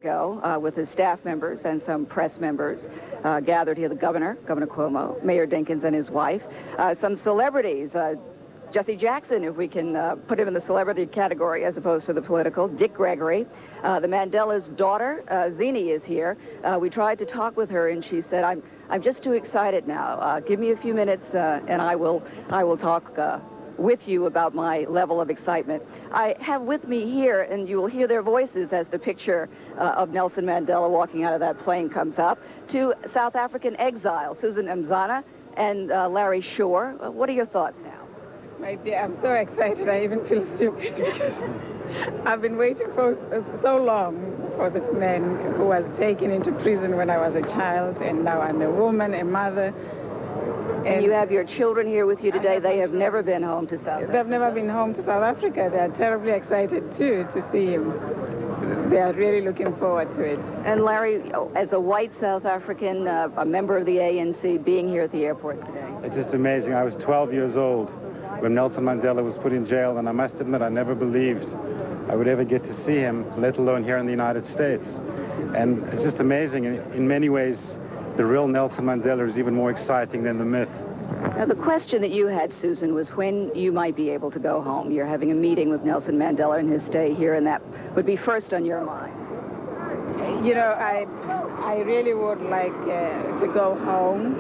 ago with his staff members and some press members. Gathered here the Governor Cuomo, Mayor Dinkins and his wife, some celebrities, Jesse Jackson, if we can put him in the celebrity category as opposed to the political, Dick Gregory. The Mandela's daughter, Zini, is here. We tried to talk with her, and she said, I'm just too excited now. Give me a few minutes, and I will talk with you about my level of excitement. I have with me here, and you will hear their voices as the picture of Nelson Mandela walking out of that plane comes up, two South African exiles, Susan Mzana and Larry Shore. What are your thoughts now? My dear, I'm so excited. I even feel stupid because I've been waiting for so long for this man who was taken into prison when I was a child, and now I'm a woman, a mother. And you have your children here with you today. They have never been home to South Africa. They've never been home to South Africa. They are terribly excited, too, to see him. They are really looking forward to it. And Larry, as a white South African, a member of the ANC, being here at the airport today. It's just amazing. I was 12 years old when Nelson Mandela was put in jail, and I must admit I never believed I would ever get to see him, let alone here in the United States. And it's just amazing. In many ways, the real Nelson Mandela is even more exciting than the myth. Now, the question that you had, Susan, was when you might be able to go home. You're having a meeting with Nelson Mandela and his stay here, and that would be first on your mind. You know, I really would like to go home,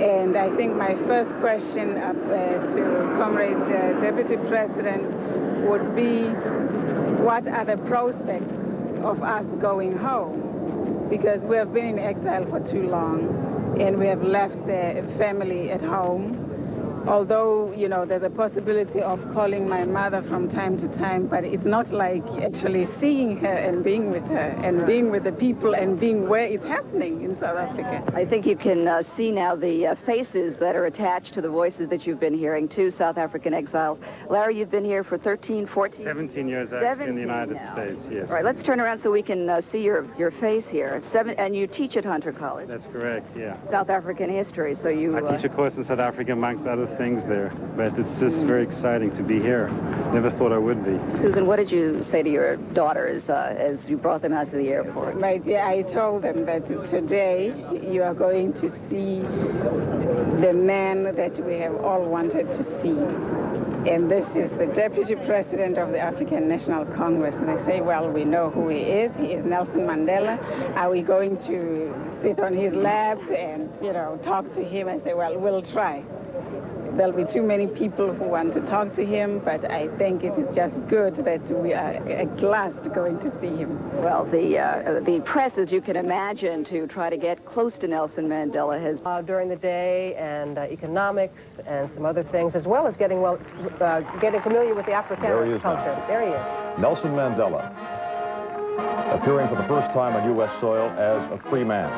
and I think my first question to Comrade Deputy President would be, what are the prospects of us going home? Because we have been in exile for too long, and we have left the family at home. Although, you know, there's a possibility of calling my mother from time to time, but it's not like actually seeing her and being with her and being with the people and being where it's happening in South Africa. I think you can see now the faces that are attached to the voices that you've been hearing, two South African exiles. Larry, you've been here for 13, 14? 17 years actually in the United States, yes. All right, let's turn around so we can see your face here. And you teach at Hunter College. That's correct, yeah. South African history, so you... I teach a course in South Africa amongst other things there, but it's just very exciting to be here. Never thought I would be. Susan, what did you say to your daughters as you brought them out to the airport? My dear, I told them that today you are going to see the man that we have all wanted to see. And this is the Deputy President of the African National Congress. And they say, well, we know who he is. He is Nelson Mandela. Are we going to sit on his lap and, you know, talk to him? I say, well, we'll try. There'll be too many people who want to talk to him, but I think it is just good that we are at last going to see him. Well, the press, as you can imagine, to try to get close to Nelson Mandela has... during the day, and economics and some other things, as well as getting familiar with the Afrikaner culture. There he is. Nelson Mandela, appearing for the first time on U.S. soil as a free man.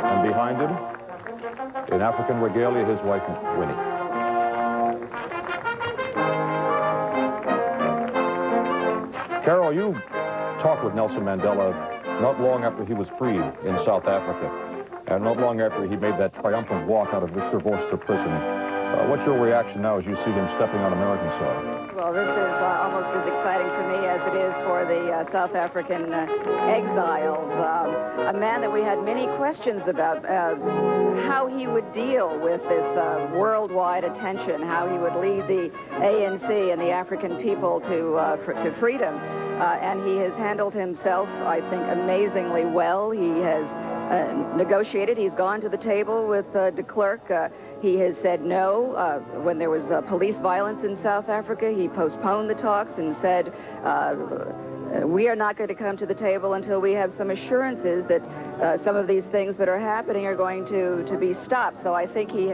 And behind him, in African regalia, his wife, Winnie. Carol, you talked with Nelson Mandela not long after he was freed in South Africa, and not long after he made that triumphant walk out of Victor Vorster prison. What's your reaction now as you see him stepping on American soil? Well, this is almost as exciting for me as it is for the South African exiles. A man that we had many questions about, how he would deal with this worldwide attention, how he would lead the ANC and the African people to freedom. And he has handled himself, I think, amazingly well. He has negotiated. He's gone to the table with de Klerk. He has said no. When there was police violence in South Africa, he postponed the talks and said, we are not going to come to the table until we have some assurances that some of these things that are happening are going to be stopped. So I think he